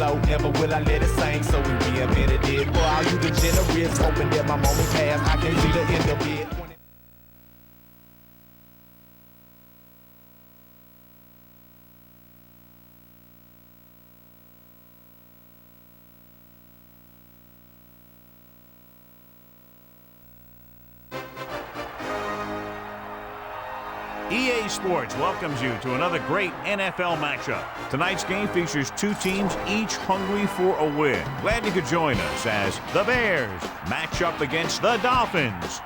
flow, never will I let it sing, so we reinvented it. For all you degenerates, hoping that my moment passed, I can't see the end of it. EA Sports welcomes you to another great NFL matchup. Tonight's game features two teams each hungry for a win. Glad you could join us as the Bears match up against the Dolphins.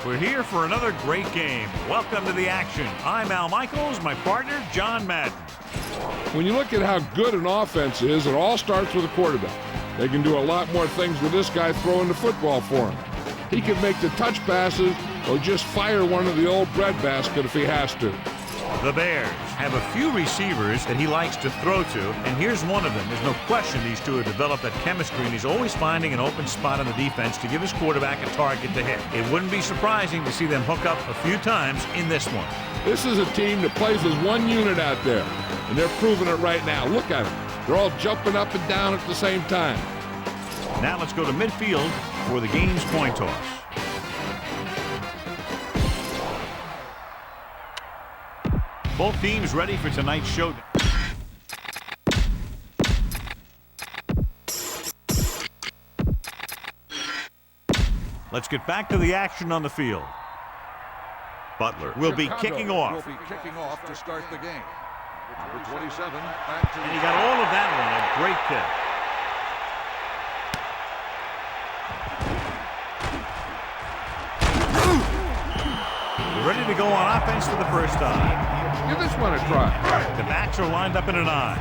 We're here for another great game. Welcome to the action. I'm Al Michaels, my partner, John Madden. When you look at how good an offense is, it all starts with a quarterback. They can do a lot more things with this guy throwing the football for him. He can make the touch passes or just fire one of the old breadbasket if he has to. The Bears have a few receivers that he likes to throw to, and here's one of them. There's no question these two have developed that chemistry, and he's always finding an open spot on the defense to give his quarterback a target to hit. It wouldn't be surprising to see them hook up a few times in this one. This is a team that plays as one unit out there, and they're proving it right now. Look at them. They're all jumping up and down at the same time. Now let's go to midfield for the game's coin toss. Both teams ready for tonight's showdown. Let's get back to the action on the field. Butler will be kicking off. Will be kicking off to start the game. Number 27. And he got all of that one. A great kick. Ready to go on offense for the first time. Give this one a try. The backs are lined up in an eye.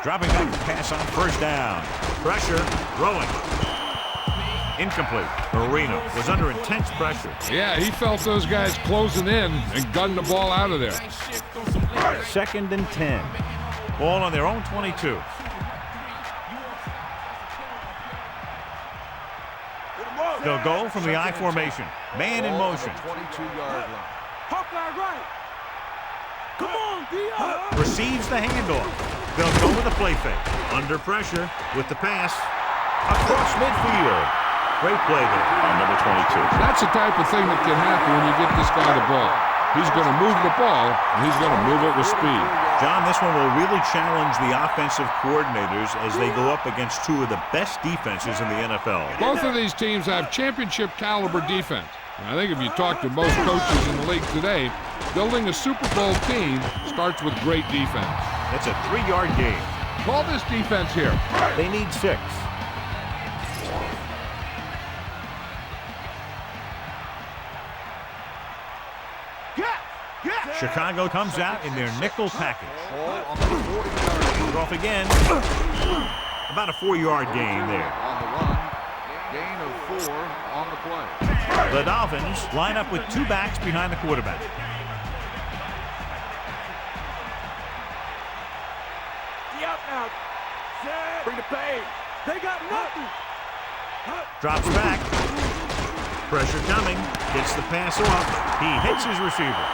Dropping back to pass on first down. Pressure, throwing. Incomplete. Marino was under intense pressure. Yeah, he felt those guys closing in and gunned the ball out of there. 2nd and 10. Ball on their own 22. They'll go from the I formation. Man in motion. 22-yard line. Hawkeye right. Come on, Dion. Receives the handoff. They'll go with a play fake. Under pressure with the pass. Across midfield. Great play there on number 22. That's the type of thing that can happen when you get this guy the ball. He's going to move the ball, and he's going to move it with speed. John, this one will really challenge the offensive coordinators as they go up against two of the best defenses in the NFL. Both of these teams have championship-caliber defense. And I think if you talk to most coaches in the league today, building a Super Bowl team starts with great defense. It's a 3-yard gain. Call this defense here. They need 6. Chicago comes out in their nickel package. Off again. About a 4-yard gain there. On the run. Gain of 4 on the play. The Dolphins line up with 2 backs behind the quarterback. Now. Bring the pain. They got nothing. Drops back. Pressure coming. Gets the pass off. He hits his receiver.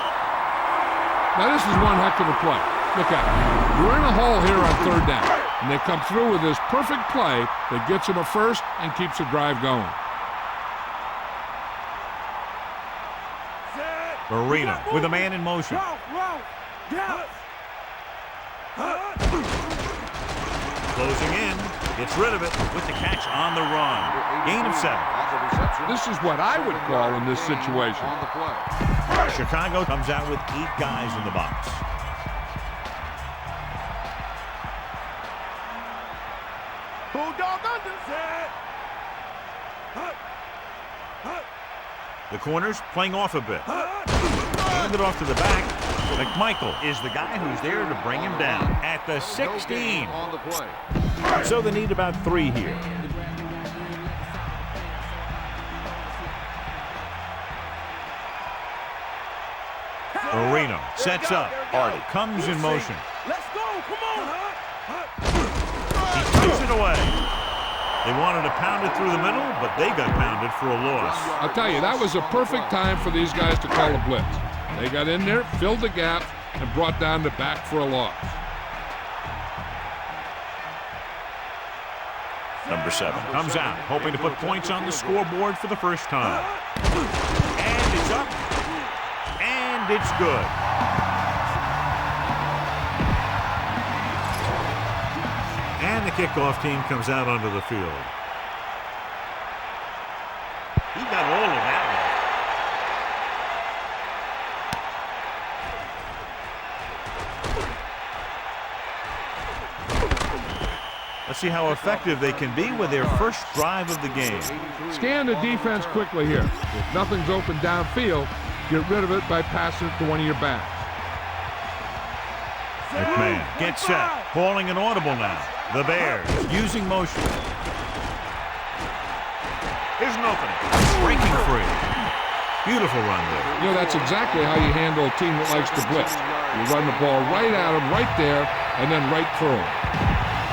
Now this is one heck of a play. Look at it. You're in a hole here on 3rd down, and they come through with this perfect play that gets them a first and keeps the drive going. Marino with a man in motion. Closing in. Gets rid of it with the catch on the run. Gain of 7. This is what I would call in this situation. On the play. Chicago comes out with 8 guys in the box. Bulldog under. The corners playing off a bit. Hand it off to the back. McMichael is the guy who's there to bring him down at the 16. On the play. So they need about 3 here. Marino sets up. Hardy comes in motion. Let's go. Come on. He takes it away. They wanted to pound it through the middle, but they got pounded for a loss. I'll tell you, that was a perfect time for these guys to call a blitz. They got in there, filled the gap, and brought down the back for a loss. Number 7 comes out, hoping to put points on the scoreboard for the first time. And it's up, and it's good. And the kickoff team comes out onto the field. He got all of that one. Let's see how effective they can be with their first drive of the game. Scan the defense quickly here. If nothing's open downfield, get rid of it by passing it to one of your backs. McMahon gets set, calling an audible now. The Bears using motion. Here's an opening. Breaking free. Beautiful run there. You know, that's exactly how you handle a team that likes to blitz. You run the ball right at them, right there, and then right through them.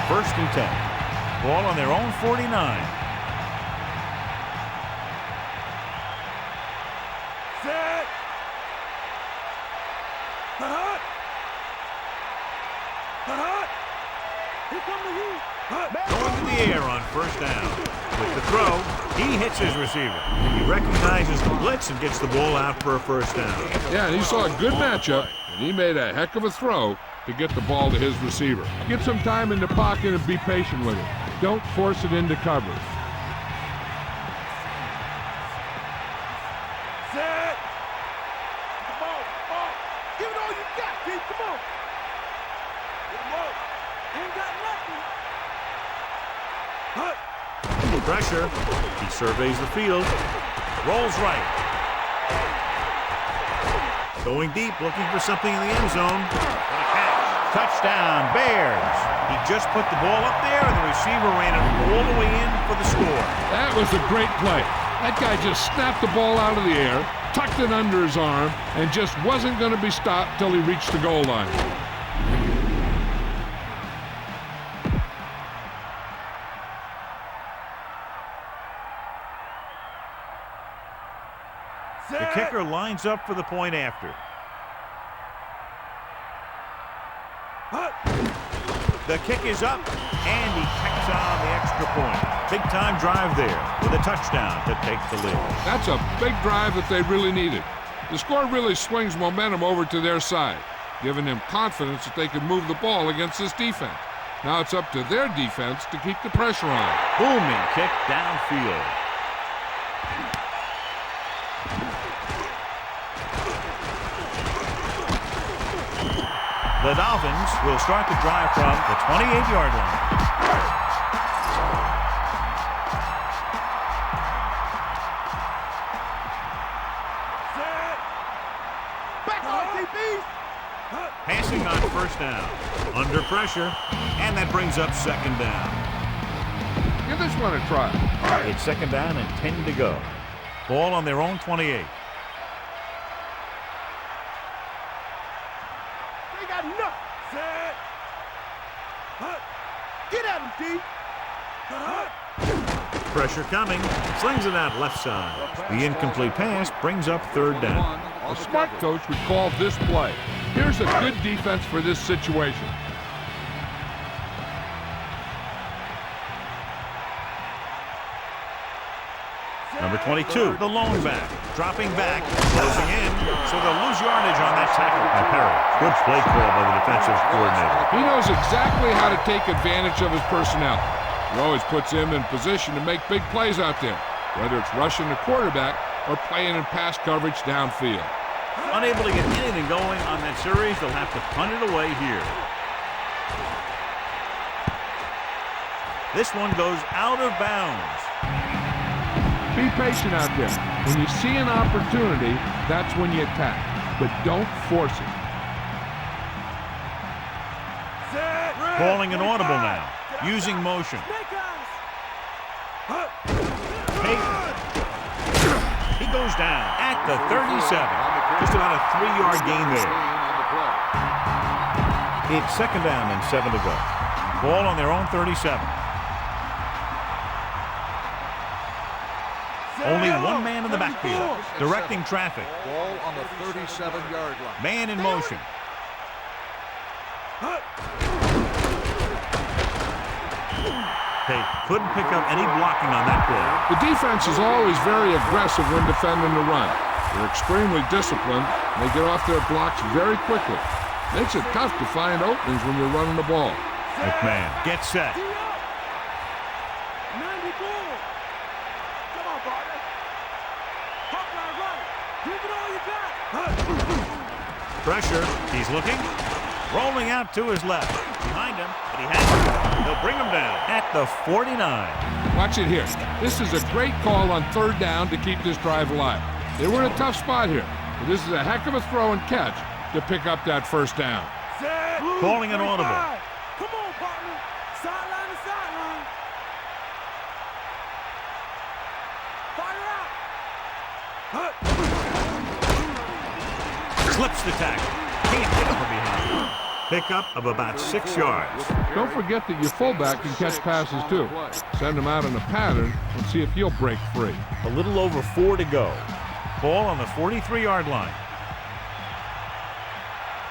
1st and 10. Ball on their own 49. Set. Here come the heat. Going to the air on 1st down. With the throw, he hits his receiver. He recognizes the blitz and gets the ball out for a 1st down. Yeah, and he saw a good matchup, and he made a heck of a throw to get the ball to his receiver. Get some time in the pocket and be patient with it. Don't force it into coverage. Set. Come on. Give it all you got, Pete. Come on. Get him up. Ain't got nothing. Pressure. He surveys the field. Rolls right. Going deep, looking for something in the end zone. What a catch. Touchdown, Bears. He just put the ball up there, and the receiver ran it all the way in for the score. That was a great play. That guy just snapped the ball out of the air, tucked it under his arm, and just wasn't going to be stopped till he reached the goal line. The kicker lines up for the point after. The kick is up, and he tacks on the extra point. Big-time drive there with a touchdown to take the lead. That's a big drive that they really needed. The score really swings momentum over to their side, giving them confidence that they can move the ball against this defense. Now it's up to their defense to keep the pressure on. Booming kick downfield. The Dolphins will start the drive from the 28-yard line. Set. Back on, DBs. Passing on 1st down. Under pressure, and that brings up 2nd down. Give this one a try. It's 2nd down and 10 to go. Ball on their own 28. They got enough. Set. Get at him, D. Pressure coming. Slings it out left side. The incomplete pass brings up 3rd down. A smart coach would call this play. Here's a good defense for this situation. Number 22, the lone back. Dropping back, closing in, so they'll lose yardage on that tackle by Terrell. Good play call by the defensive coordinator. He knows exactly how to take advantage of his personnel. He always puts him in position to make big plays out there, whether it's rushing the quarterback or playing in pass coverage downfield. Unable to get anything going on that series, they'll have to punt it away here. This one goes out of bounds. Be patient out there. When you see an opportunity, that's when you attack. But don't force it. Calling an audible now. Using motion. He goes down at the 37. Just about a 3-yard gain there. It's 2nd down and 7 to go. Ball on their own 37. Only one man in the backfield, directing traffic. Ball on the 37-yard line. Man in motion. They couldn't pick up any blocking on that play. The defense is always very aggressive when defending the run. They're extremely disciplined, and they get off their blocks very quickly. Makes it tough to find openings when you're running the ball. McMahon gets set. 94. Come on, partner. Pop line right. Give it all you got. Pressure. He's looking. Rolling out to his left. Behind him, but he has it. They'll bring him down at the 49. Watch it here. This is a great call on third down to keep this drive alive. They were in a tough spot here, but this is a heck of a throw and catch to pick up that first down. Set. Calling an audible. Come on, partner. Sideline to sideline. Fire out. Slips the tackle. Can't get him from behind. Pickup of about 6 yards. Don't forget that your fullback can catch passes too. Send him out in a pattern and see if he'll break free. A little over 4 to go. Ball on the 43-yard line.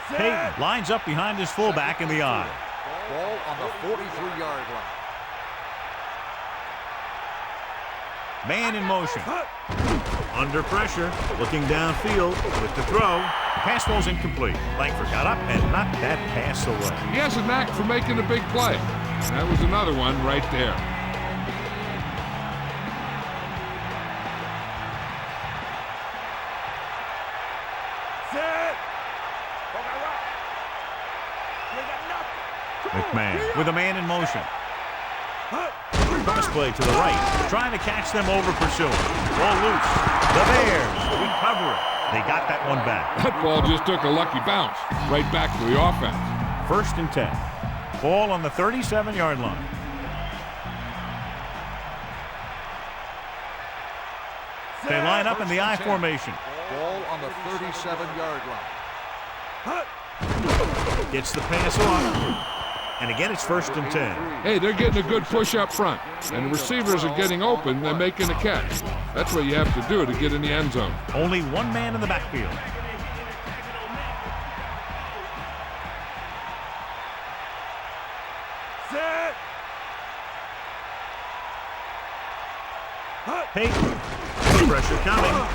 Peyton lines up behind his fullback in the eye. Ball on the 43-yard line. Man in motion. Under pressure, looking downfield with the throw. Pass ball's incomplete. Langford got up and knocked that pass away. He has a knack for making a big play. That was another one right there. Set. McMahon with a man in motion. Cross play to the right, trying to catch them over pursuing. Ball loose. The Bears recover it. They got that one back. That ball just took a lucky bounce right back to the offense. 1st and 10. Ball on the 37-yard line. They line up in the I formation. Ball on the 37-yard line. Gets the pass off. And again, it's 1st and 10. Hey, they're getting a good push up front, and the receivers are getting open and making a catch. That's what you have to do to get in the end zone. Only one man in the backfield. Set. Peyton. Pressure coming.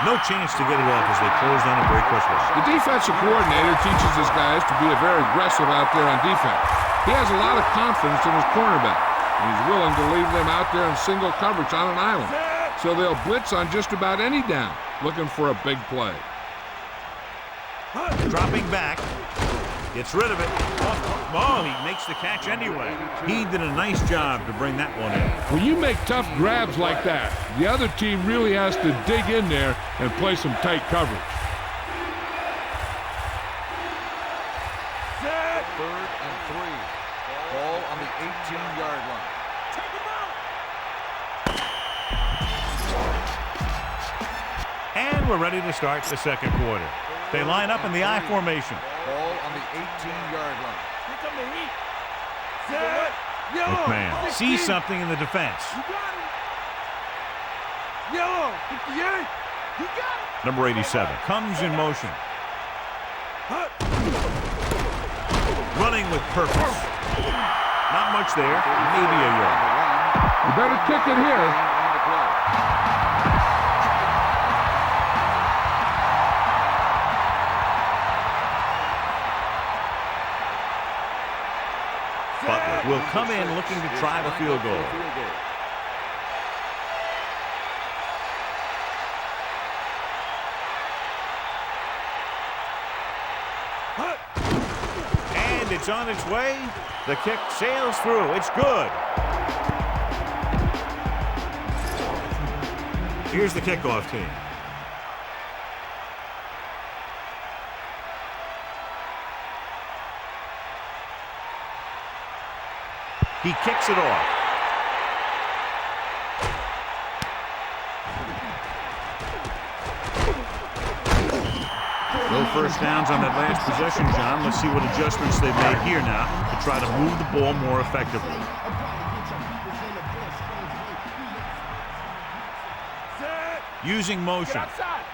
No chance to get it off as they close down it very quickly. The defensive coordinator teaches his guys to be very aggressive out there on defense. He has a lot of confidence in his cornerback, and he's willing to leave them out there in single coverage on an island. So they'll blitz on just about any down, looking for a big play. Dropping back. Gets rid of it. Oh, he makes the catch anyway. He did a nice job to bring that one in. When you make tough grabs like that, the other team really has to dig in there and play some tight coverage. Set. 3rd and 3. Ball on the 18-yard line. Take him out. And we're ready to start the second quarter. They line up in the I formation. Ball on the 18-yard line. Here come the heat. Set. Yellow. McMahon sees something in the defense. You got him. Yellow. 58. You got it. Number 87 comes in motion. Running with purpose. Not much there. Maybe a yard. You better kick it here. On the play. Butler will come in looking to try the field goal. And it's on its way. The kick sails through. It's good. Here's the kickoff team. He kicks it off. No first downs on that last possession, John. Let's see what adjustments they've made here now to try to move the ball more effectively. Using motion. Outside.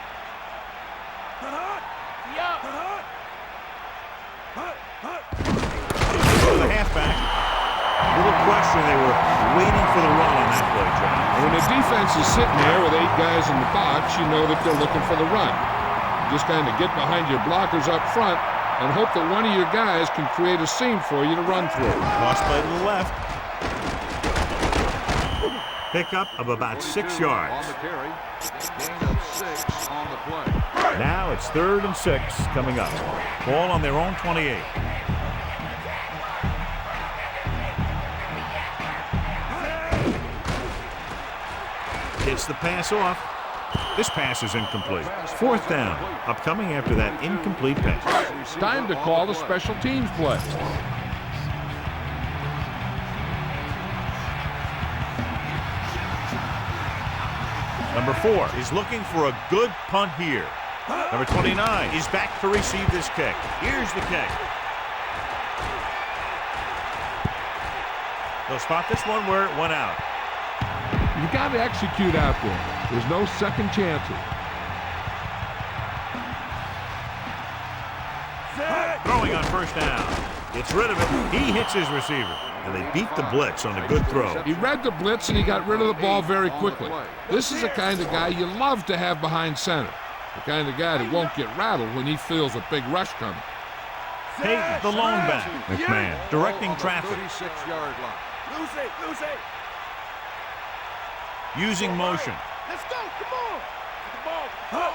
The halfback. Little question, they were waiting for the run on that play, John. When the defense is sitting there with 8 guys in the box, you know that they're looking for the run. You just kind of get behind your blockers up front and hope that one of your guys can create a seam for you to run through. Cross play to the left. Pickup of about 6 yards. On the carry. Gain of 6 on the play. Now it's 3rd and 6 coming up. Ball on their own 28. Gets the pass off. This pass is incomplete. 4th down. Upcoming after that incomplete pass. Time to call the special teams play. Number 4 is looking for a good punt here. Number 29 is back to receive this kick. Here's the kick. They'll spot this one where it went out. You got to execute out there. There's no second chances. Throwing on 1st down. Gets rid of it. He hits his receiver. And they beat the blitz on a good throw. He read the blitz and he got rid of the ball very quickly. This is the kind of guy you love to have behind center. The kind of guy that won't get rattled when he feels a big rush coming. Peyton, the lone back. McMahon directing traffic. 36-yard line. Lose it. Using motion. Let's go. Come on. Come on.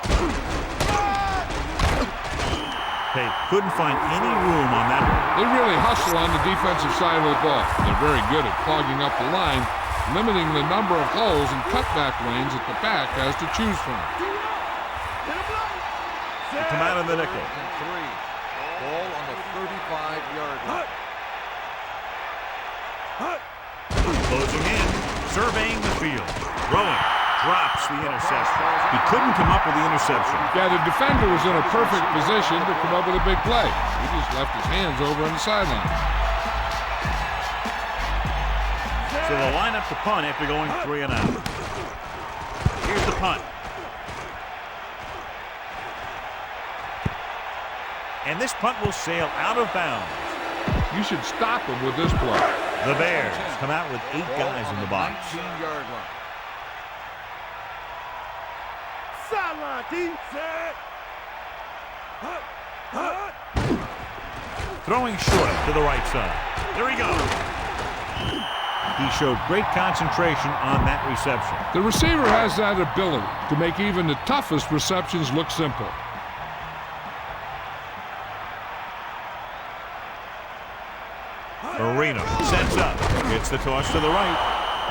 Peyton couldn't find any room on that one. They really hustle on the defensive side of the ball. They're very good at clogging up the line, limiting the number of holes and cutback lanes that the back has to choose from. They come out of the nickel. 3. Ball on the 35-yard line. Closing in, surveying the field. Throwing, drops the interception. He couldn't come up with the interception. Yeah, the defender was in a perfect position to come up with a big play. He just left his hands over on the sideline. So they'll line up the punt after going 3 and out. Here's the punt. And this punt will sail out of bounds. You should stop him with this play. The Bears come out with 8 guys in the box. 19-yard line. Sideline, D. Set. Throwing short to the right side. There he goes. He showed great concentration on that reception. The receiver has that ability to make even the toughest receptions look simple. Marino sets up. Gets the toss to the right.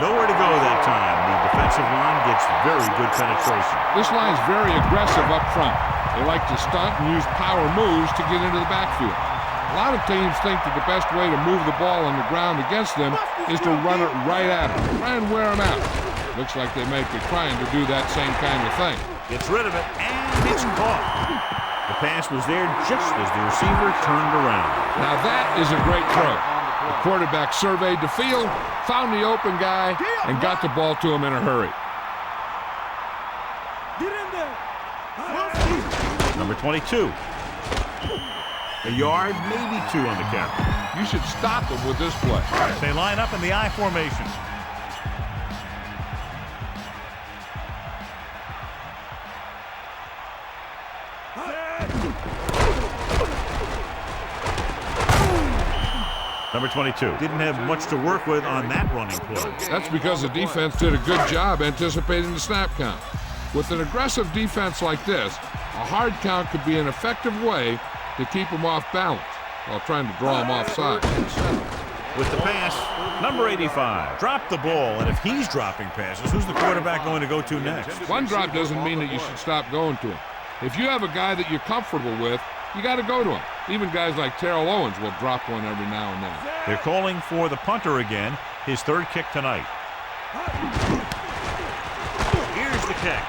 Nowhere to go that time. The defensive line gets very good penetration. This line's very aggressive up front. They like to stunt and use power moves to get into the backfield. A lot of teams think that the best way to move the ball on the ground against them is to run it right at them. Try and wear them out. Looks like they might be trying to do that same kind of thing. Gets rid of it, and it's caught. The pass was there just as the receiver turned around. Now that is a great throw. The quarterback surveyed the field, found the open guy, and got the ball to him in a hurry. Get in there. Number 22. A yard, maybe 2 on the count. You should stop him with this play. They line up in the I formation. Number 22 didn't have much to work with on that running play. That's because the defense did a good job anticipating the snap count. With an aggressive defense like this, a hard count could be an effective way to keep them off balance while trying to draw them offside. With the pass, number 85 dropped the ball, and if he's dropping passes, who's the quarterback going to go to next? One drop doesn't mean that you should stop going to him. If you have a guy that you're comfortable with, you got to go to him. Even guys like Terrell Owens will drop one every now and then. They're calling for the punter again, his 3rd kick tonight. Here's the kick.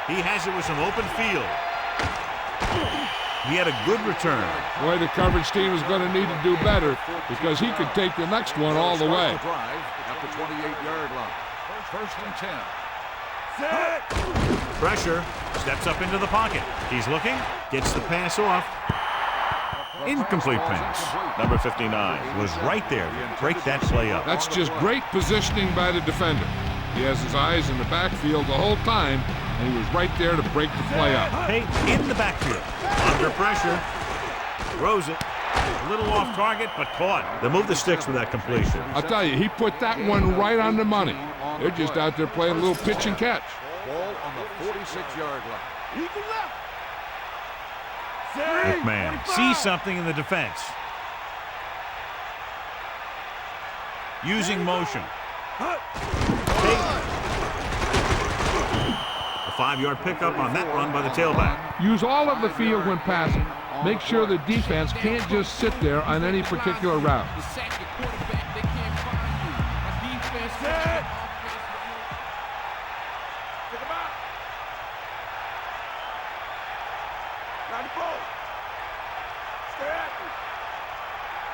He has it with some open field. He had a good return. Boy, the coverage team is going to need to do better because he could take the next one all the way. at the 28-yard line. First and 10. Set. Pressure. Steps up into the pocket. He's looking. Gets the pass off. Incomplete pass. Number 59 was right there to break that play up. That's just great positioning by the defender. He has his eyes in the backfield the whole time, and he was right there to break the play up. Hey, in the backfield. Under pressure. Throws it. A little off target, but caught. They move the sticks with that completion. I'll tell you, he put that one right on the money. They're just out there playing a little pitch and catch. Ball on the 46-yard line. Eagle left. McMahon sees something in the defense. Using motion. A 5-yard pickup on that run by the tailback. Use all of the field when passing. Make sure the defense can't just sit there on any particular route.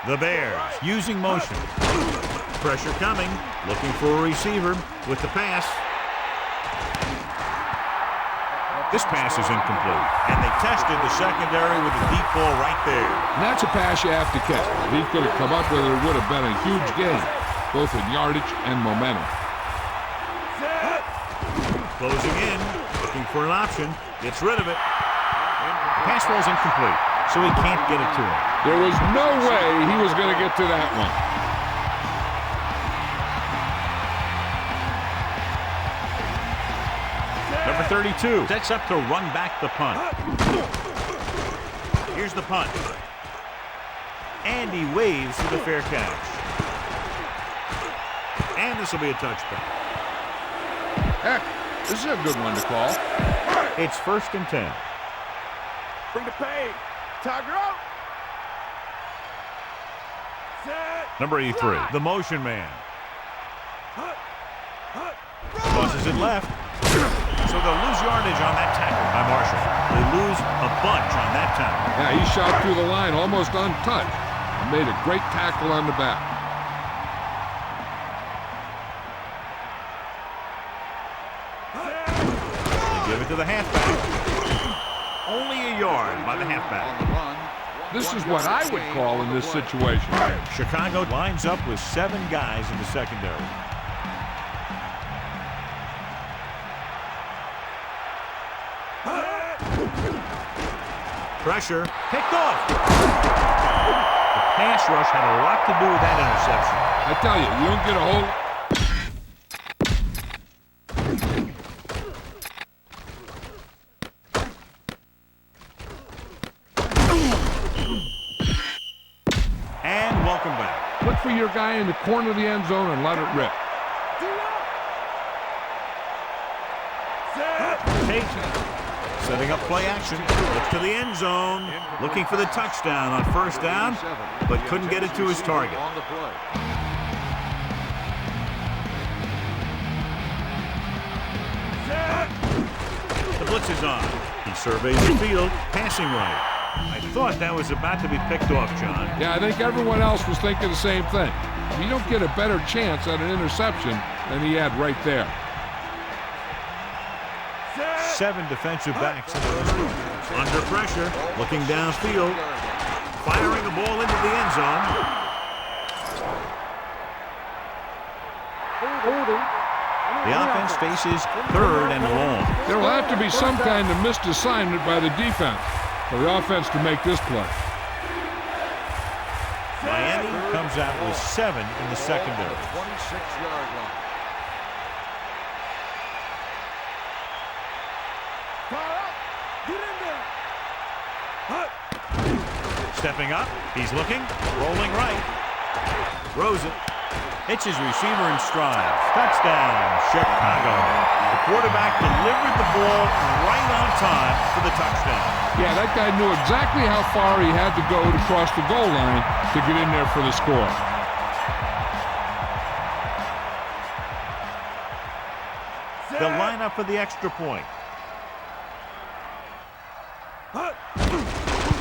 The Bears using motion. Pressure coming. Looking for a receiver with the pass. This pass is incomplete. And they tested the secondary with a deep ball right there. And that's a pass you have to catch. If he could have come up with it, it would have been a huge gain, both in yardage and momentum. Closing in. Looking for an option. Gets rid of it. Pass ball's incomplete, so he can't get it to him. There was no way he was going to get to that one. Number 32 sets up to run back the punt. Here's the punt. And he waves for the fair catch. And this will be a touchdown. Heck, this is a good one to call. It's 1st and 10. Bring the pain. Tiger out. Set. Number 83, the motion man. Tosses it left. So they'll lose yardage on that tackle by Marshall. They lose a bunch on that tackle. Yeah, he shot through the line almost untouched and made a great tackle on the back. They give it to the halfback. Only a yard by the halfback. This is what I would call in this situation. Chicago lines up with 7 guys in the secondary. Pressure, picked off. The pass rush had a lot to do with that interception. I tell you, you don't get a whole... And welcome back. Look for your guy in the corner of the end zone and let it rip. Setting up play action. Looks to the end zone. Looking for the touchdown on 1st down, but couldn't get it to his target. The blitz is on. He surveys the field, passing right. I thought that was about to be picked off, John. Yeah, I think everyone else was thinking the same thing. You don't get a better chance at an interception than he had right there. 7 defensive backs in the room. Under pressure, looking downfield, firing the ball into the end zone. The offense faces 3rd and long. There will have to be some kind of missed assignment by the defense for the offense to make this play. Miami comes out with 7 in the secondary. 26-yard line. Stepping up, he's looking, rolling right, throws it, hits his receiver in stride. Touchdown, Chicago. The quarterback delivered the ball right on time for the touchdown. Yeah, that guy knew exactly how far he had to go to cross the goal line to get in there for the score. They'll line up for the extra point.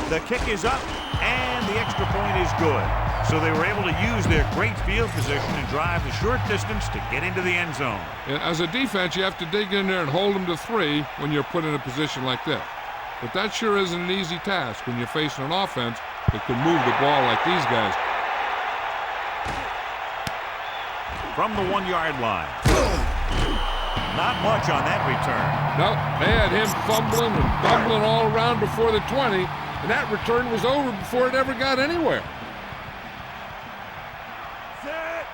The kick is up, and the extra point is good. So they were able to use their great field position and drive the short distance to get into the end zone. As a defense, you have to dig in there and hold them to 3 when you're put in a position like this. But that sure isn't an easy task when you're facing an offense that can move the ball like these guys. From the 1-yard line. Not much on that return. No, they had him fumbling and bumbling all around before the 20, and that return was over before it ever got anywhere. Set.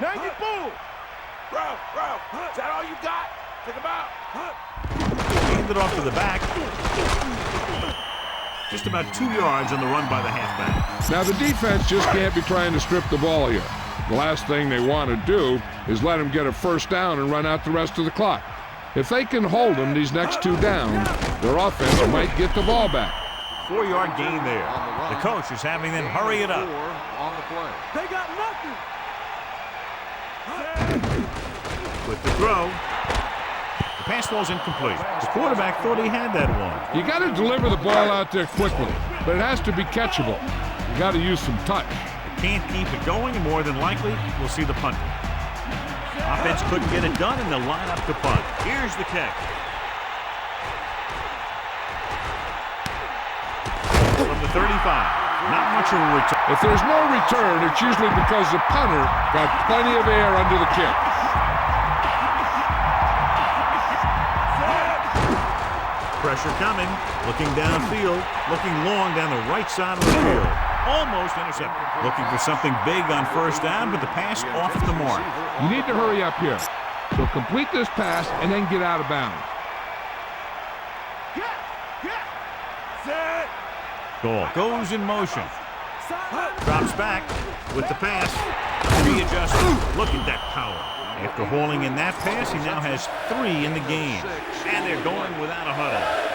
Now you boom. Bro, is that all you got? Take him out. Hand it off to the back. Just about 2 yards on the run by the halfback. Now the defense just can't be trying to strip the ball here. The last thing they want to do is let him get a first down and run out the rest of the clock. If they can hold him these next 2 downs, their offense might get the ball back. 4-yard gain there. The coach is having them hurry it up. On the play. They got nothing. With the throw. The pass ball's incomplete. The quarterback thought he had that one. You got to deliver the ball out there quickly, but it has to be catchable. You got to use some touch. Can't keep it going, and more than likely, we'll see the punter. Offense couldn't get it done, and they'll line up to punt. Here's the kick. From the 35. Not much of a return. If there's no return, it's usually because the punter got plenty of air under the kick. Pressure coming. Looking downfield. Looking long down the right side of the field. Almost intercepted. Looking for something big on first down, but the pass off the mark. You need to hurry up here. So complete this pass and then get out of bounds. Set. Goal goes in motion. Drops back with the pass. Readjusts. Look at that power. After hauling in that pass, he now has 3 in the game. And they're going without a huddle.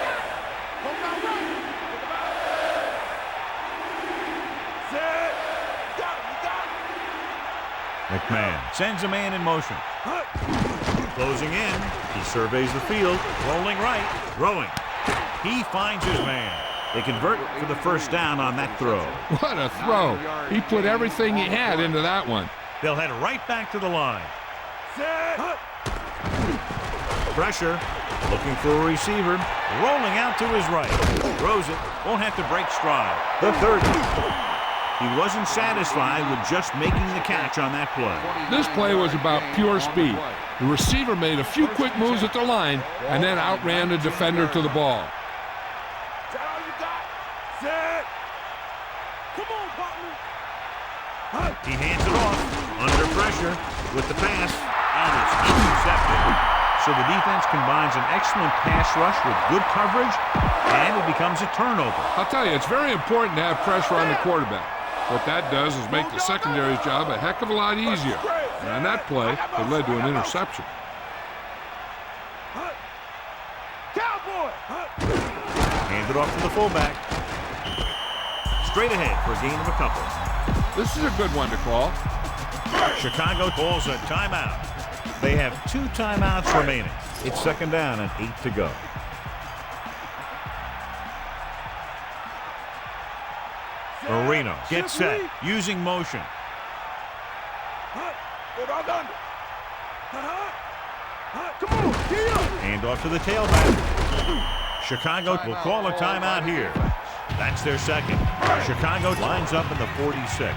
McMahon sends a man in motion. Closing in. He surveys the field. Rolling right. Throwing. He finds his man. They convert for the first down on that throw. What a throw. He put everything he had into that one. They'll head right back to the line. Pressure. Looking for a receiver. Rolling out to his right. Throws it. Won't have to break stride. The 30. He wasn't satisfied with just making the catch on that play. This play was about pure speed. The receiver made a few quick moves at the line and then outran the defender to the ball. Is that all you got? Set. Come on, partner. He hands it off under pressure with the pass, and it's intercepted. So the defense combines an excellent pass rush with good coverage, and it becomes a turnover. I'll tell you, it's very important to have pressure on the quarterback. What that does is make the secondary's job a heck of a lot easier. And on that play, it led to an interception. Cowboy. Hand it off to the fullback. Straight ahead for a gain of a couple. This is a good one to call. Chicago calls a timeout. They have 2 timeouts remaining. It's second down and 8 to go. Marino gets set, using motion. Come on, get up. Hand off to the tailback. Chicago will call a timeout here. That's their second. Chicago lines up in the 46.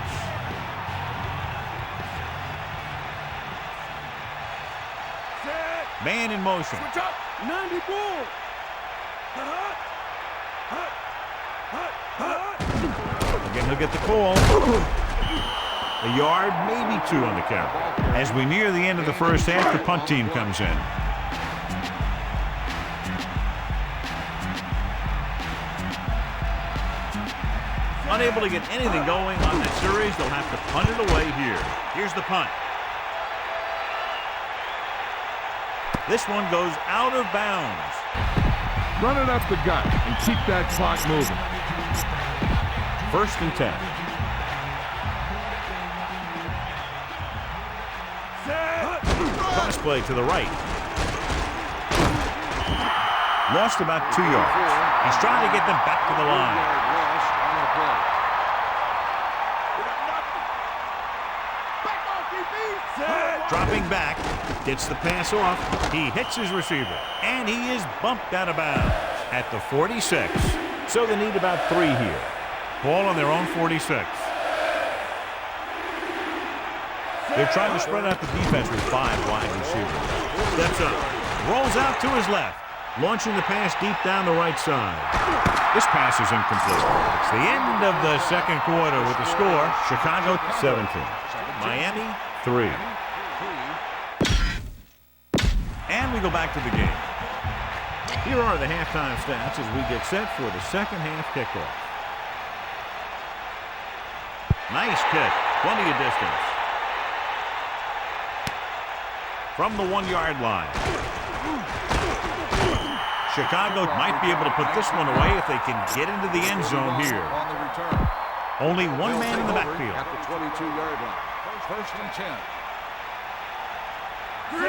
Man in motion. 90 bull. Again, he'll get the call. A yard, maybe 2 on the carry. As we near the end of the first half, the punt team comes in. Unable to get anything going on that series, they'll have to punt it away here. Here's the punt. This one goes out of bounds. Run it up the gut and keep that clock moving. First and 10. Cross play to the right. Lost about 2 yards. He's trying to get them back to the line. Dropping back, gets the pass off. He hits his receiver, and he is bumped out of bounds at the 46. So they need about 3 here. Ball on their own 46. They're trying to spread out the defense with 5 wide receivers. Steps up, rolls out to his left, launching the pass deep down the right side. This pass is incomplete. It's the end of the second quarter with the score, Chicago 17, Miami 3. And we go back to the game. Here are the halftime stats as we get set for the second half kickoff. Nice kick, plenty of distance. From the 1-yard line. Chicago might be able to put this one away if they can get into the end zone here. On the return. Only one man in the backfield. At the 22-yard line. First and 10.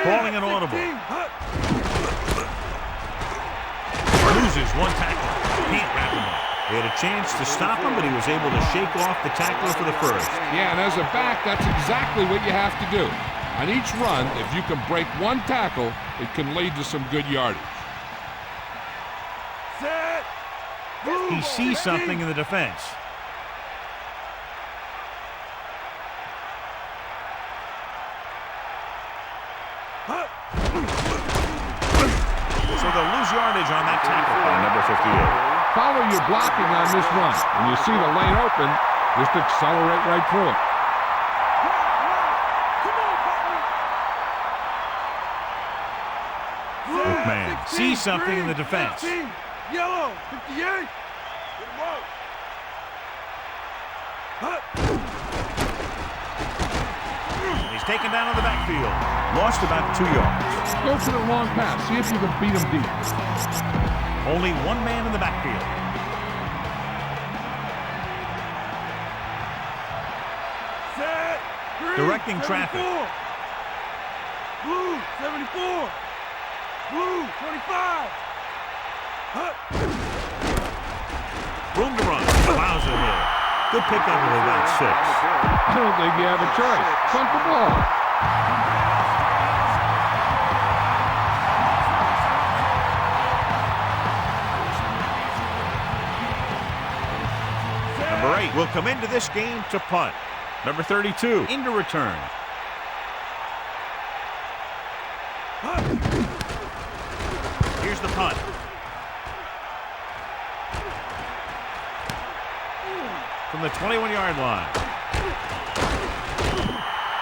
Calling an audible. Loses one tackle. Can't wrap him up. They had a chance to stop him, but he was able to shake off the tackler for the first. Yeah, and as a back, that's exactly what you have to do. On each run, if you can break one tackle, it can lead to some good yardage. He sees something in the defense. So they'll lose yardage on that tackle by number 58. Follow your blocking on this run. When you see the lane open, just accelerate right through it. McMahon sees something in the defense. Yellow, 58. He's taken down in the backfield. Lost about 2 yards. Go for the long pass. See if you can beat him deep. Only one man in the backfield. Set. Green, Directing 74. traffic. Blue, 74. Blue, 25. Room to run. Allows it here. Good pickup of about 6. I don't think you have a choice. Punt the ball. Number 8 will come into this game to punt. Number 32 into return. Here's the punt. From the 21-yard line.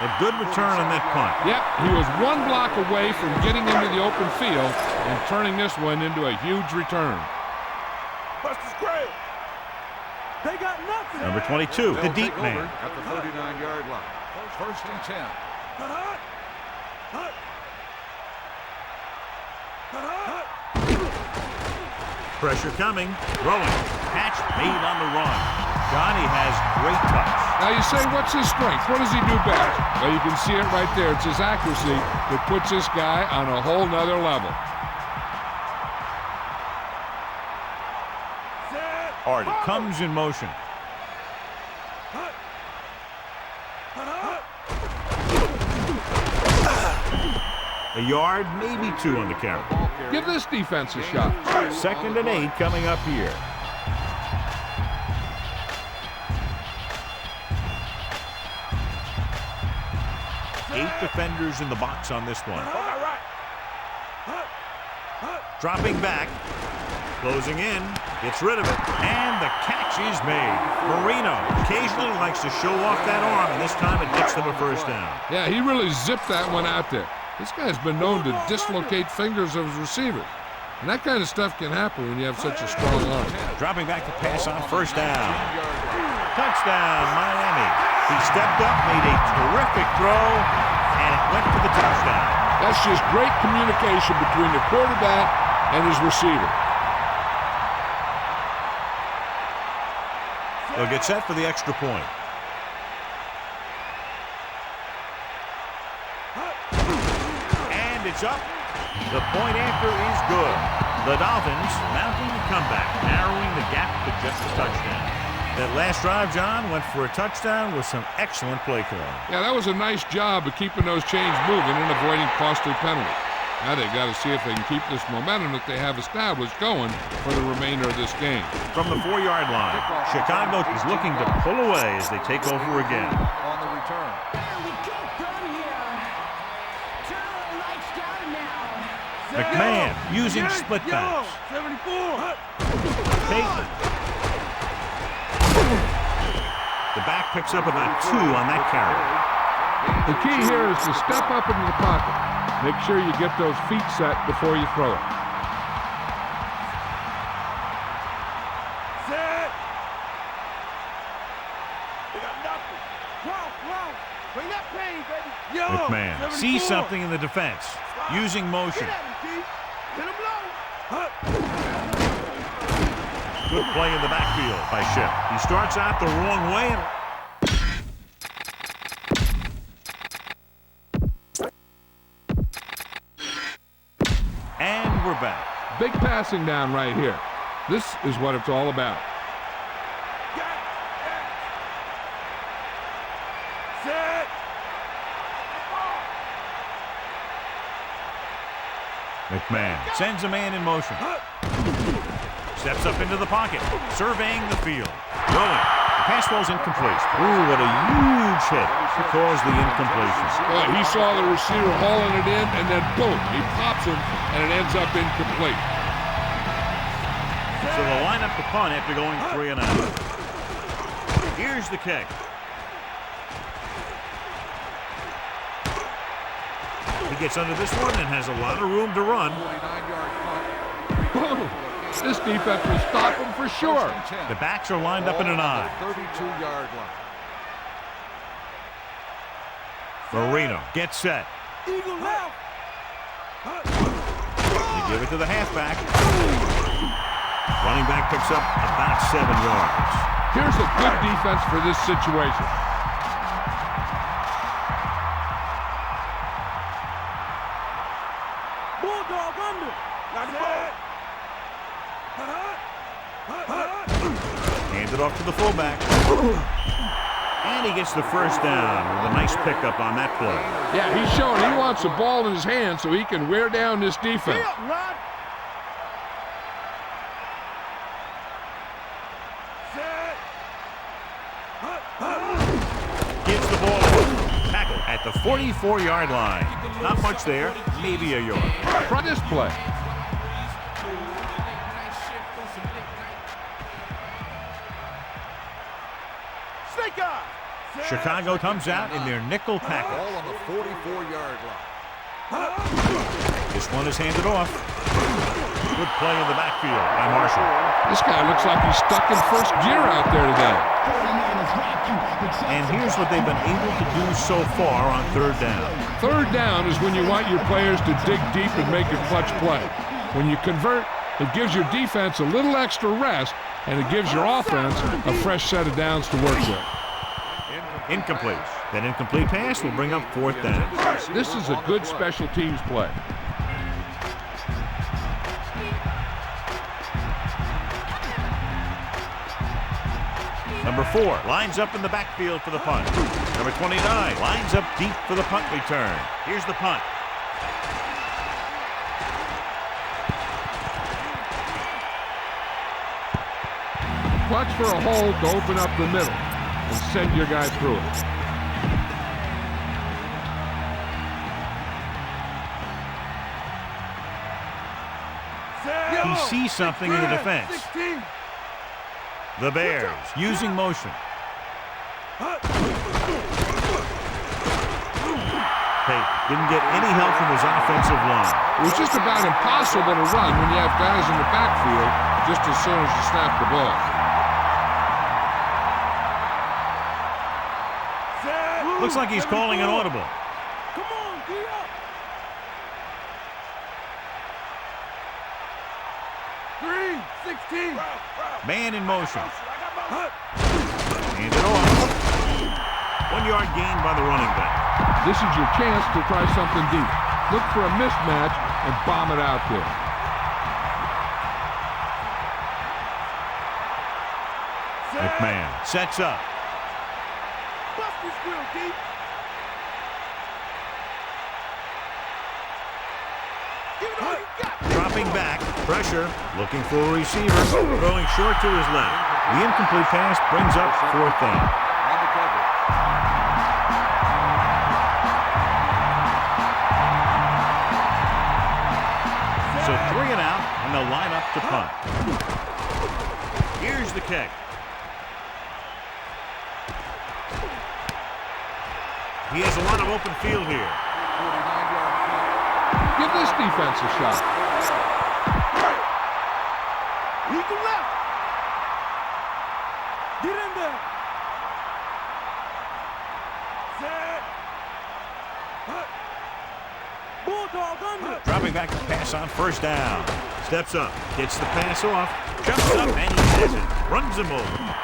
A good return on that punt. Yep, he was one block away from getting into the open field and turning this one into a huge return. Buster's great. They got nothing. Number 22, the deep man. At the 39-yard line. First and 10. Pressure coming. Throwing. Catch made on the run. Johnny has great touch. Now you say, what's his strength? What does he do best? Well, you can see it right there. It's his accuracy that puts this guy on a whole nother level. Hardy comes in motion. A yard, maybe 2 on the carry. Give this defense a shot. 2nd and 8 coming up here. Eight defenders in the box on this one. Dropping back. Closing in. Gets rid of it. And the catch is made. Marino occasionally likes to show off that arm, and this time it gets them a first down. Yeah, he really zipped that one out there. This guy's been known to dislocate fingers of his receivers. And that kind of stuff can happen when you have such a strong arm. Dropping back to pass on first down. Touchdown, Miami. He stepped up, made a terrific throw, and it went to the touchdown. That's just great communication between the quarterback and his receiver. They'll get set for the extra point. And it's up. The point after is good. The Dolphins mounting the comeback, narrowing the gap to just a touchdown. That last drive, John, went for a touchdown with some excellent play calling. Yeah, that was a nice job of keeping those chains moving and avoiding costly penalties. Now they've got to see if they can keep this momentum that they have established going for the remainder of this game. From the 4-yard line, Chicago is looking to pull away as they take over again. On the return. McMahon using split backs. 74. Peyton. The back picks up about 2 on that carry. The key here is to step up into the pocket. Make sure you get those feet set before you throw it. Set. They got nothing. Wow. Bring that pain, baby. Yo, McMahon 74. sees something in the defense, using motion. Get at him, D. Hit him low. Good play in the backfield by Ship. He starts out the wrong way. And we're back. Big passing down right here. This is what it's all about. Set. McMahon sends a man in motion. Steps up into the pocket, surveying the field. Throwing. The pass falls incomplete. Ooh, what a huge hit to cause the incompletion. Well, he saw the receiver hauling it in, and then boom, he pops him, and it ends up incomplete. So they'll line up the punt after going 3 and out. Here's the kick. He gets under this one and has a lot of room to run. 49-yard punt. This defense will stop him for sure. The backs are lined up in an eye. 32-yard line. Marino gets set. Eagle left. They give it to the halfback. Running back picks up about 7 yards. Here's a good defense for this situation. Bulldog under. Got the ball. Hands it off to the fullback. And he gets the first down with a nice pickup on that play. Yeah, he's showing he wants the ball in his hand so he can wear down this defense. Rod. Set. Gives the ball. Tackle at the 44-yard line. Not much there, maybe a yard. Try this play. Snake eye. Set. Chicago comes out in their nickel package. Ball on the 44-yard line. This one is handed off. Good play in the backfield by Marshall. This guy looks like he's stuck in first gear out there today. And here's what they've been able to do so far on 3rd down. 3rd down is when you want your players to dig deep and make a clutch play. When you convert, it gives your defense a little extra rest, and it gives your offense a fresh set of downs to work with. Incomplete. That incomplete pass will bring up 4th down. This is a good special teams play. Number 4 lines up in the backfield for the punt. Number 29 lines up deep for the punt return. Here's the punt. Watch for a hole to open up the middle and send your guy through it. He sees something in the defense. 16. The Bears using motion. Hey, didn't get any help from his offensive line. It was just about impossible to run when you have guys in the backfield just as soon as you snap the ball. Looks like he's calling an audible. Come on, D up. 3, 16. Man in motion. Hand it off. 1 yard gain by the running back. This is your chance to try something deep. Look for a mismatch and bomb it out there. McMahon sets up. Bust this real deep. Give it all you got. Dropping back, pressure, looking for a receiver, throwing short to his left. The incomplete pass brings up 4th down. On the cover. So 3 and out, and they'll line up to punt. Here's the kick. He has a lot of open field here. 49-yard punt. Give this defense a shot. Eagle left. Get in there. Set. Bulldog under. Dropping back to pass on 1st down. Steps up, gets the pass off, jumps up, and he has it. Runs him over.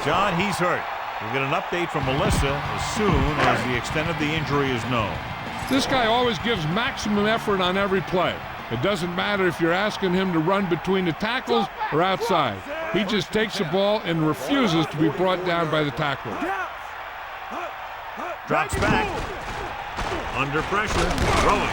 John, he's hurt. We'll get an update from Melissa as soon as the extent of the injury is known. This guy always gives maximum effort on every play. It doesn't matter if you're asking him to run between the tackles or outside. He just takes the ball and refuses to be brought down by the tackler. Drops back. Under pressure. Throwing.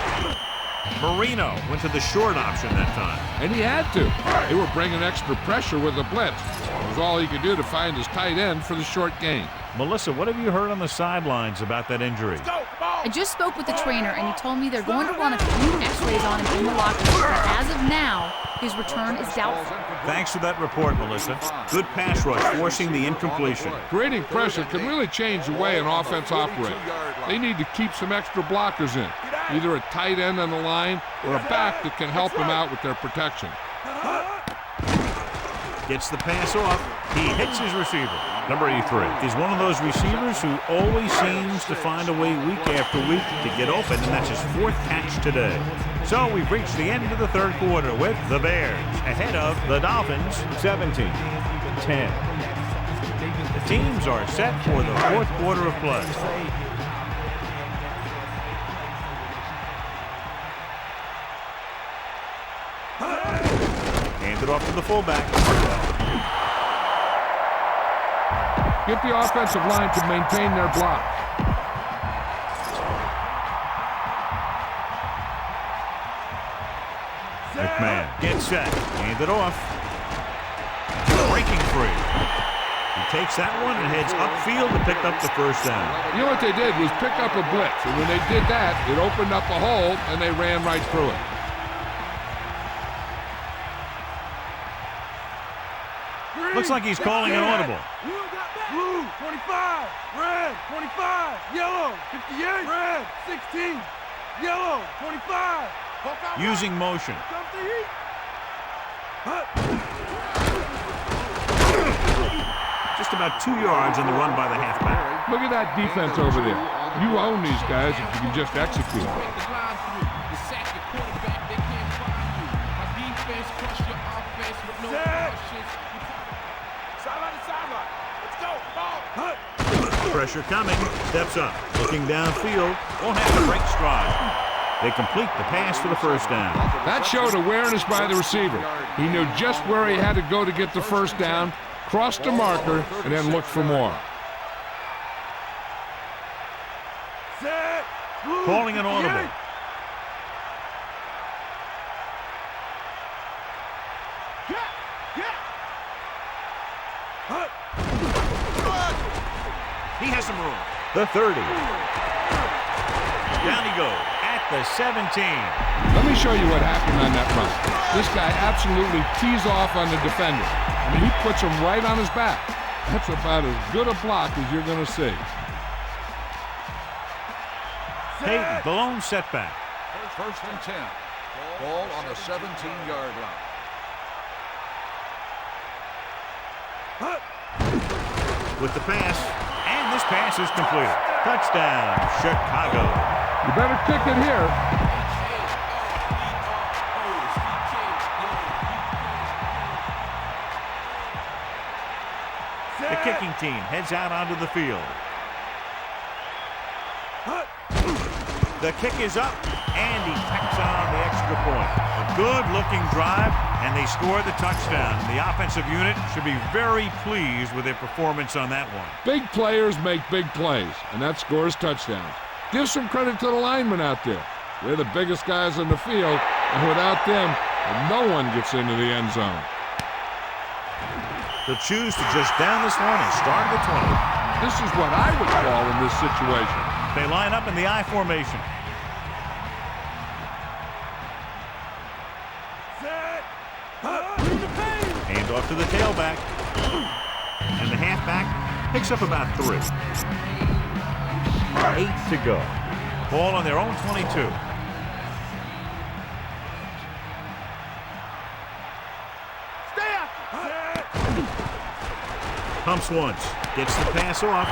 Marino went to the short option that time. And he had to. They were bringing extra pressure with a blitz. It was all he could do to find his tight end for the short gain. Melissa, what have you heard on the sidelines about that injury? I just spoke with the trainer, and he told me they're going to run a few x-rays on him in the locker room. But as of now, his return is doubtful. Thanks for that report, Melissa. Good pass rush, forcing the incompletion. Creating pressure can really change the way an offense operates. They need to keep some extra blockers in, either a tight end on the line or a back that can help them out with their protection. Gets the pass off. He hits his receiver. Number 83 is one of those receivers who always seems to find a way week after week to get open, and that's his 4th catch today. So we've reached the end of the 3rd quarter with the Bears ahead of the Dolphins 17-10. The teams are set for the 4th quarter of play. Handed off to the fullback. Get the offensive line to maintain their block. McMahon gets set. Handed off. Breaking free. He takes that one and heads upfield to pick up the 1st down. You know what they did was pick up a blitz, and when they did that, it opened up a hole, and they ran right through it. Looks like he's calling an audible. Blue, 25. Red, 25. Yellow, 58. Red, 16. Yellow, 25. Using motion. Comes the heat. Just about 2 yards on the run by the halfback. Look at that defense over there. You own these guys if you can just execute. Pressure coming. Steps up. Looking downfield. Won't have to break stride. They complete the pass for the 1st down. That showed awareness by the receiver. He knew just where he had to go to get the 1st down, crossed the marker, and then looked for more. Set. Blue, Calling an audible. 58. He has some room. The 30. Down he goes at the 17. Let me show you what happened on that run. This guy absolutely tees off on the defender. I mean, he puts him right on his back. That's about as good a block as you're going to see. Peyton, the lone setback. 1st and 10. Ball on the 17-yard line. With the pass, and this pass is completed. Touchdown, Chicago. You better kick it here. The kicking team heads out onto the field. The kick is up, and he tacks on the extra extra point. A good-looking drive, and they score the touchdown. The offensive unit should be very pleased with their performance on that one. Big players make big plays, and that scores touchdowns. Give some credit to the linemen out there. They're the biggest guys on the field, and without them, no one gets into the end zone. They'll choose to just down this one and start at the 20. This is what I would call in this situation. They line up in the I formation. Hand off to the tailback. And the halfback picks up about 3. 8 to go. Ball on their own 22. Pumps once. Gets the pass off.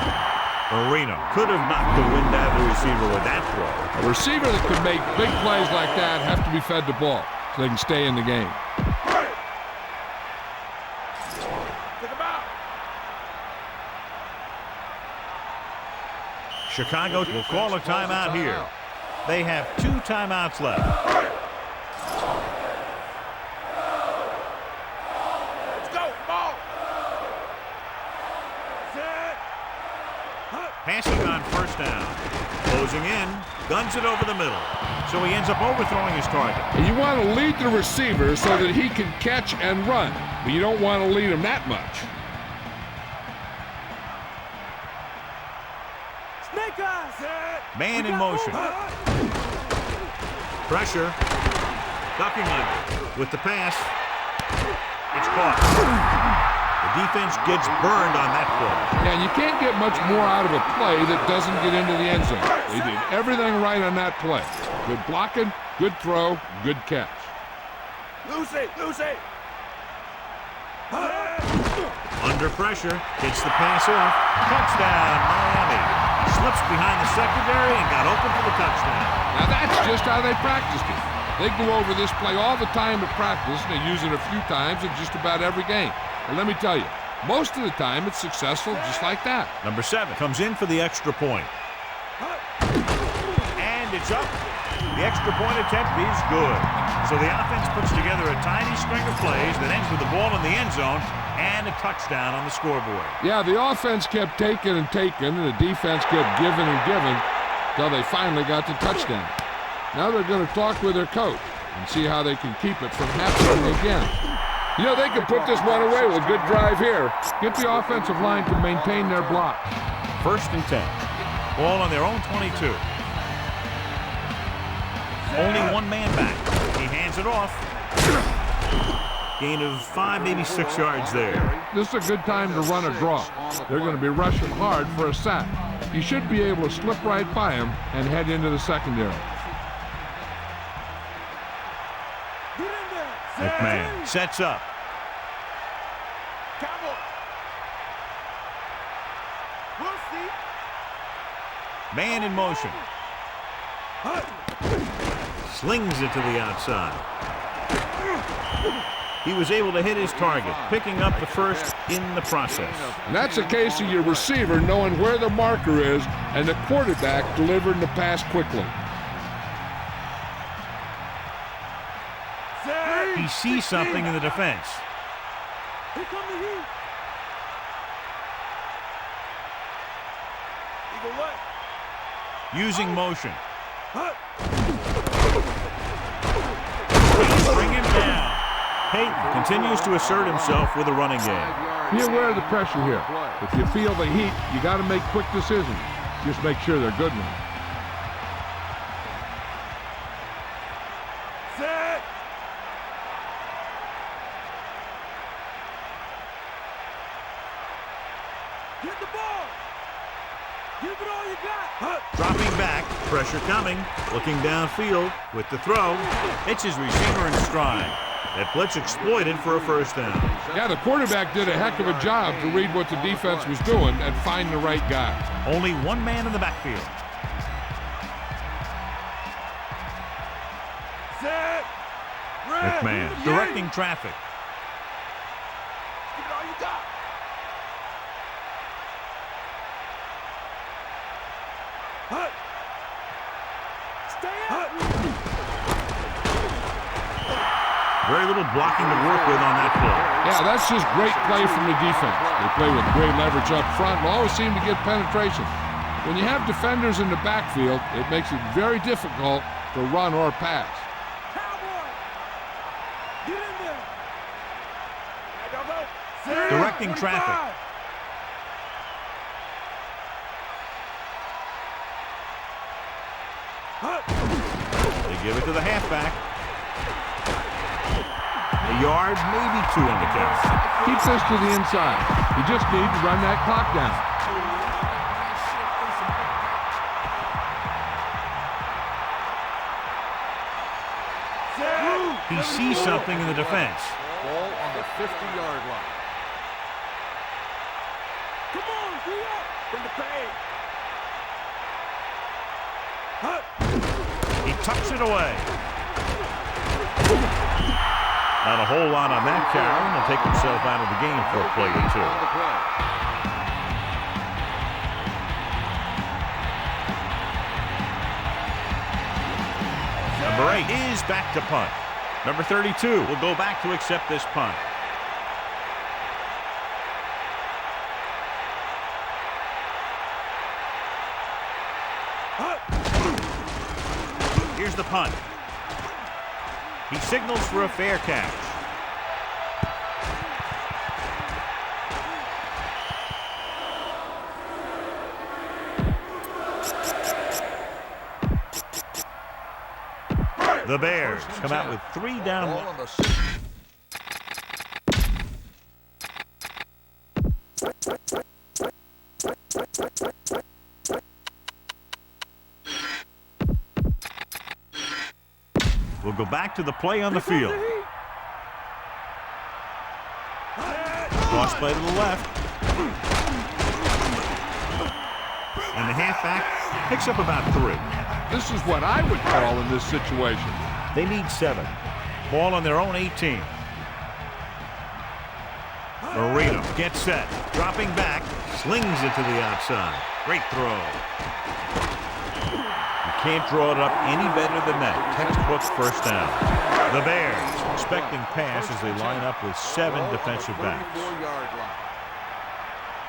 Marino could have knocked the wind out of the receiver with that throw. A receiver that can make big plays like that have to be fed the ball so they can stay in the game. Chicago will call a timeout here. They have 2 timeouts left. Let's go, ball. Passing on first down. Closing in. Guns it over the middle. So he ends up overthrowing his target. And you want to lead the receiver so that he can catch and run, but you don't want to lead him that much. Man in motion. Pressure. Ducking under. With the pass. It's caught. The defense gets burned on that play. Yeah, and you can't get much more out of a play that doesn't get into the end zone. They did everything right on that play. Good blocking, good throw, good catch. Lucy. Under pressure. Gets the pass off. Touchdown, Miami. Slips behind the secondary and got open for the touchdown. Now that's just how they practiced it. They go over this play all the time at practice, and they use it a few times in just about every game. And let me tell you, most of the time it's successful just like that. Number 7 comes in for the extra point. And it's up. The extra point attempt is good. So the offense puts together a tiny string of plays that ends with the ball in the end zone and a touchdown on the scoreboard. Yeah, the offense kept taking and taking, and the defense kept giving and giving until they finally got the touchdown. Now they're going to talk with their coach and see how they can keep it from happening again. You know, they can put this one away with a good drive here. Get the offensive line to maintain their block. 1st and 10. Ball on their own 22. Only one man back. He hands it off. Gain of 5, maybe 6 yards there. This is a good time to run a draw. They're going to be rushing hard for a sack. You should be able to slip right by him and head into the secondary. McMahon sets up. Man in motion. Slings it to the outside. He was able to hit his target, picking up the first in the process. And that's a case of your receiver knowing where the marker is and the quarterback delivering the pass quickly. He sees something in the defense. Here come the heat. Eagle what? Using motion. Bring him down. Peyton continues to assert himself with a running game. Be aware of the pressure here. If you feel the heat, you got to make quick decisions. Just make sure they're good ones. Set. Get the ball. Give it all you got. Dropping back, pressure coming, looking downfield with the throw. It's his receiver in stride. That blitz exploited for a first down. Yeah, the quarterback did a heck of a job to read what the defense was doing and find the right guy. Only one man in the backfield. Set. McMahon directing traffic. Give it all you got. Stay up. Very little blocking to work with on that play. Yeah, that's just great play from the defense. They play with great leverage up front and always seem to get penetration. When you have defenders in the backfield, it makes it very difficult to run or pass. Cowboy! Get in there! Directing traffic. They give it to the halfback. A yard, maybe 2 on the carry. Keep this to the inside. You just need to run that clock down. He sees something in the defense. Ball on the 50-yard line. Come on, be up! Bring the pain! He tucks it away. Not a whole lot on that carry, and he'll take himself out of the game for a play or two. On the play. Number 8 is back to punt. Number 32 will go back to accept this punt. Here's the punt. He signals for a fair catch. The Bears come out with 3 down. Ball on the 6. We'll go back to the play on the field. Cross play to the left. And the halfback picks up about 3. This is what I would call in this situation. They need 7. Ball on their own 18. Marino gets set. Dropping back. Slings it to the outside. Great throw. You can't draw it up any better than that. Textbook first down. The Bears expecting pass as they line up with 7 defensive backs. 34-yard line.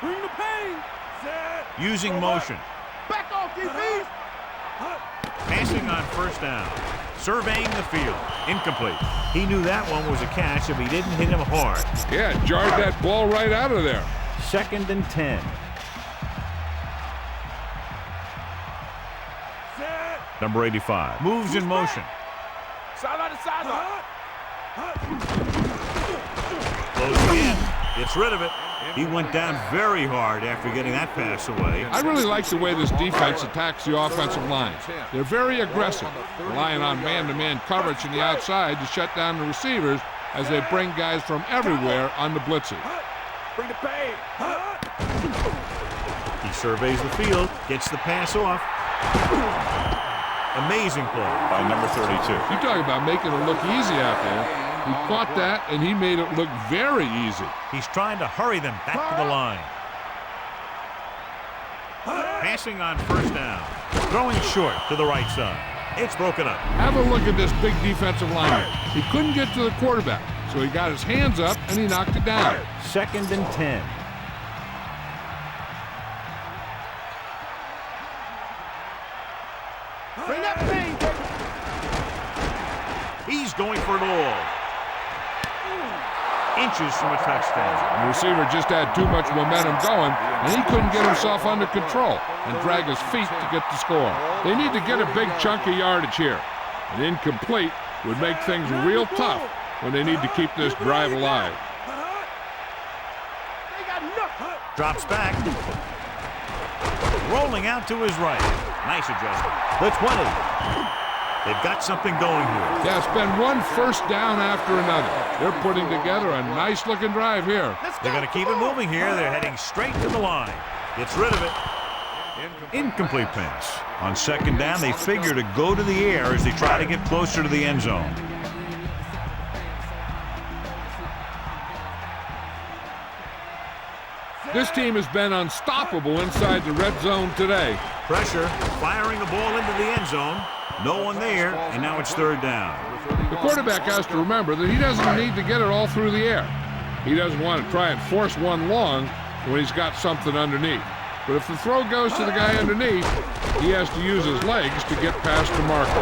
Bring the pain! Set! Using motion. Back off, DBs! Passing on first down. Surveying the field. Incomplete. He knew that one was a catch if he didn't hit him hard. Yeah, jarred that ball right out of there. 2nd and 10. Set! Number 85 moves in motion. Sideline to sideline! Closing in. Gets rid of it. He went down very hard after getting that pass away. I really like the way this defense attacks the offensive line. They're very aggressive, relying on man-to-man coverage on the outside to shut down the receivers as they bring guys from everywhere on the blitzes. Bring the pain! He surveys the field, gets the pass off. Amazing play by number 32. You talk about making it look easy out there. He caught that, and he made it look very easy. He's trying to hurry them back to the line. Passing on first down. Throwing short to the right side. It's broken up. Have a look at this big defensive lineman. He couldn't get to the quarterback, so he got his hands up, and he knocked it down. 2nd and 10. Bring that pain, baby! He's going for it all. Inches from a touchdown. The receiver just had too much momentum going, and he couldn't get himself under control and drag his feet to get the score. They need to get a big chunk of yardage here. An incomplete would make things real tough when they need to keep this drive alive. They got nothing! Drops back. Rolling out to his right. Nice adjustment. The 20. They've got something going here. Yeah, it's been one first down after another. They're putting together a nice-looking drive here. They're going to keep it moving here. They're heading straight to the line. Gets rid of it. Incomplete pass. On 2nd down, they figure to go to the air as they try to get closer to the end zone. This team has been unstoppable inside the red zone today. Pressure, firing the ball into the end zone. No one there, and now it's third down. The quarterback has to remember that he doesn't need to get it all through the air. He doesn't want to try and force one long when he's got something underneath. But if the throw goes to the guy underneath, he has to use his legs to get past the marker.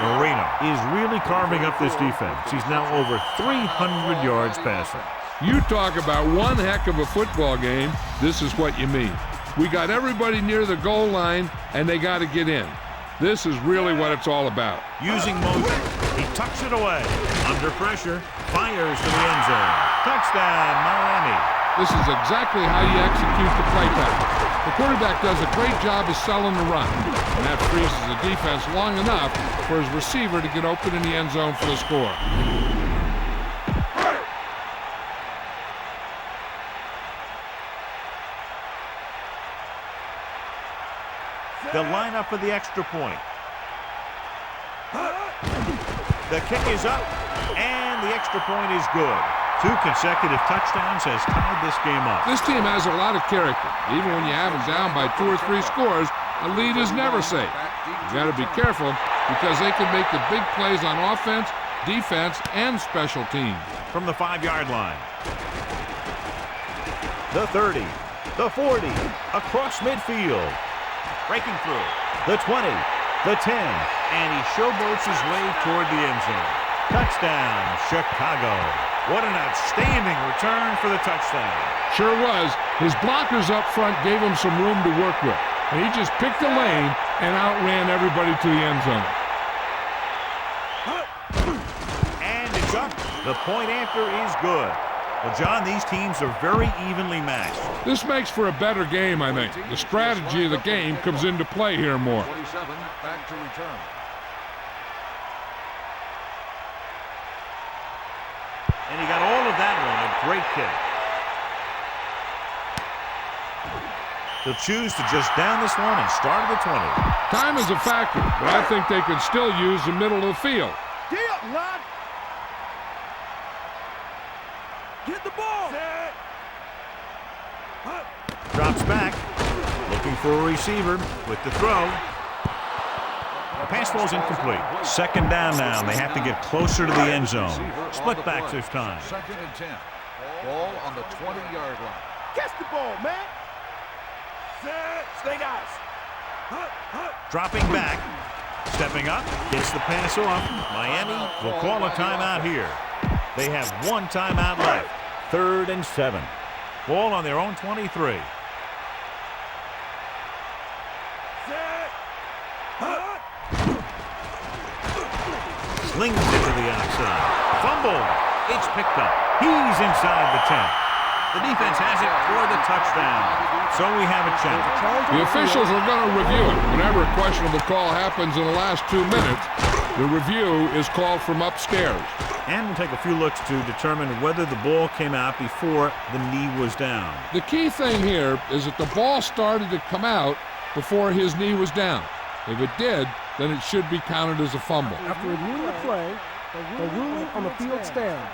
Marino is really carving up this defense. He's now over 300 yards passing. You talk about one heck of a football game, this is what you mean. We got everybody near the goal line, and they got to get in. This is really what it's all about. Using motion, he tucks it away. Under pressure, fires to the end zone. Touchdown, Miami. This is exactly how you execute the play pattern. The quarterback does a great job of selling the run, and that freezes the defense long enough for his receiver to get open in the end zone for the score. They'll line up for the extra point. The kick is up, and the extra point is good. 2 consecutive touchdowns has tied this game up. This team has a lot of character. Even when you have them down by 2 or 3 scores, a lead is never safe. You got to be careful because they can make the big plays on offense, defense, and special teams. From the 5-yard line. The 30, the 40, across midfield. Breaking through. The 20, the 10, and he showboats his way toward the end zone. Touchdown, Chicago. What an outstanding return for the touchdown. Sure was. His blockers up front gave him some room to work with. And he just picked a lane and outran everybody to the end zone. And it's up. The point after is good. Well, John, these teams are very evenly matched. This makes for a better game, I think. The strategy of the game comes into play here more. 27 back to return. And he got all of that one. A great kick. They'll choose to just down this one and start at the 20. Time is a factor, but I think they can still use the middle of the field. Get up, lad. Get the ball. Drops back. Looking for a receiver with the throw. The pass ball is incomplete. Second down now. They have to get closer to the end zone. Split backs this time. 2nd and 10. Ball on the 20-yard line. Catch the ball, man. Stay guys. Dropping back. Stepping up. Gets the pass off. Miami will call a timeout here. They have 1 timeout left. 3rd and 7. Ball on their own 23. Slings it to the outside. Fumble. It's picked up. He's inside the 10. The defense has it for the touchdown. So we have a challenge. The officials are going to review it. Whenever a questionable call happens in the last 2 minutes, the review is called from upstairs. And we'll take a few looks to determine whether the ball came out before the knee was down. The key thing here is that the ball started to come out before his knee was down. If it did, then it should be counted as a fumble. After reviewing the play, the ruling on the field stands.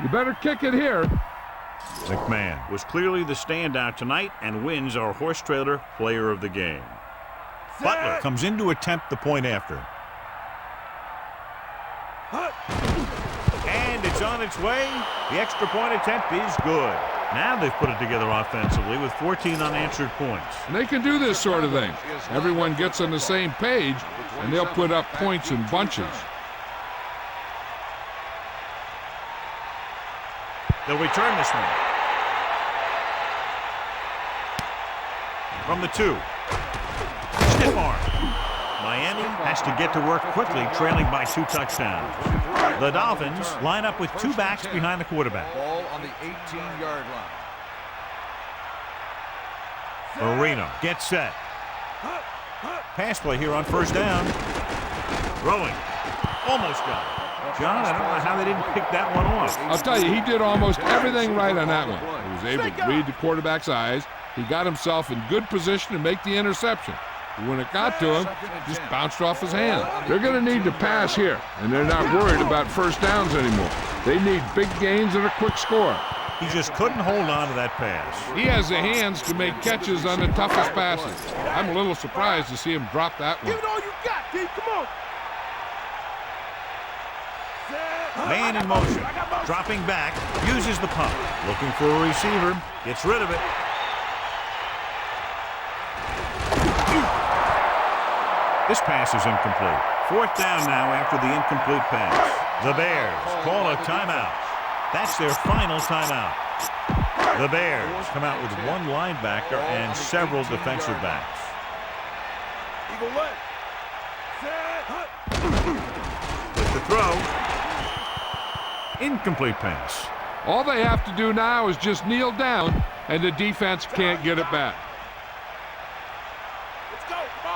You better kick it here. McMahon was clearly the standout tonight and wins our horse trailer player of the game. Butler comes in to attempt the point after. And it's on its way. The extra point attempt is good. Now they've put it together offensively with 14 unanswered points. And they can do this sort of thing. Everyone gets on the same page, and they'll put up points in bunches. They'll return this one. From the 2. Stiff arm. Miami has to get to work quickly, trailing by 2 touchdowns. The Dolphins line up with 2 backs behind the quarterback. Ball on the 18-yard line. Marino gets set. Pass play here on 1st down. Throwing. Almost got it. John, I don't know how they didn't pick that one off. I'll tell you, he did almost everything right on that one. He was able to read the quarterback's eyes. He got himself in good position to make the interception. When it got to him, just bounced off his hand. They're going to need to pass here, and they're not worried about first downs anymore. They need big gains and a quick score. He just couldn't hold on to that pass. He has the hands to make catches on the toughest passes. I'm a little surprised to see him drop that one. Give it all you got, D. Come on. Man in motion, dropping back, uses the pump. Looking for a receiver, gets rid of it. This pass is incomplete. Fourth down now after the incomplete pass. The Bears call a timeout. That's their final timeout. The Bears come out with one linebacker and several defensive backs. Eagle leg. With the throw. Incomplete pass. All they have to do now is just kneel down, and the defense can't get it back. Let's go. Come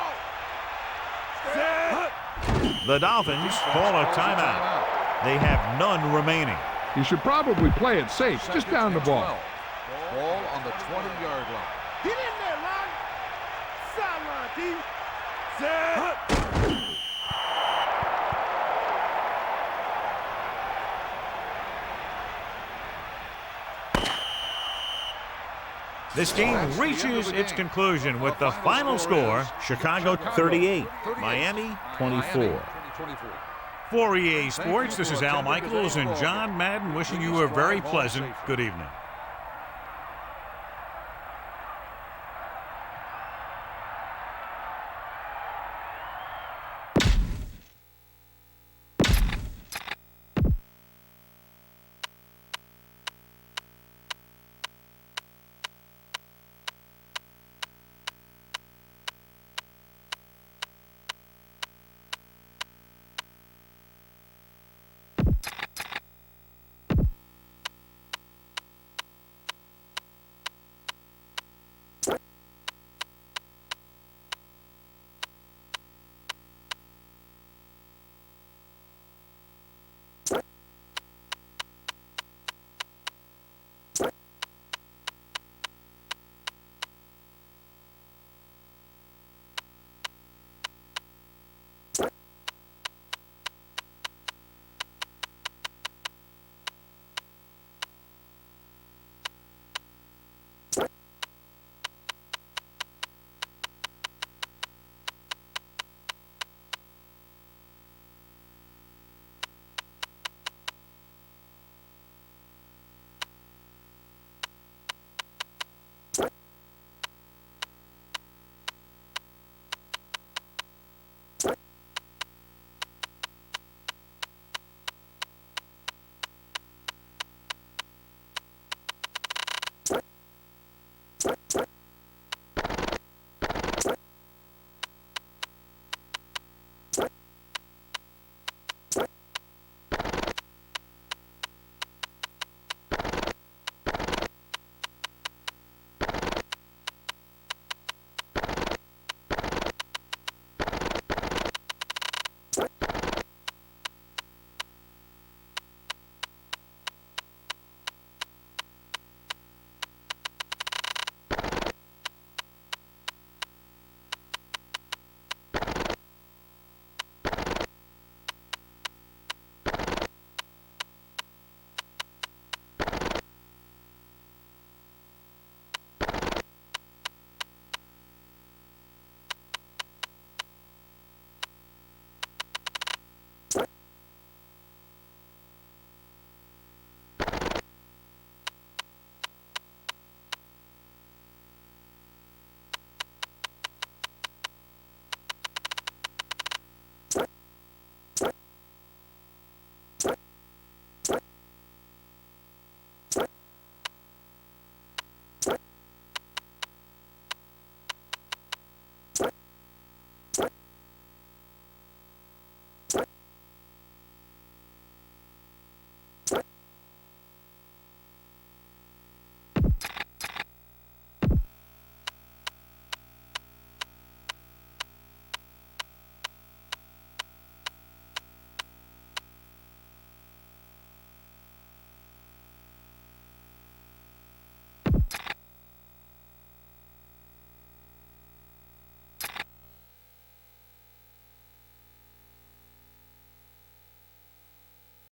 on. The Dolphins call a timeout. They have none remaining. You should probably play it safe, just down the ball. Ball on the 20-yard line. Get in there, line. Sideline, D. This game reaches its conclusion with the final score, Chicago 38, Miami 24. For EA Sports, this is Al Michaels and John Madden wishing you a very pleasant good evening.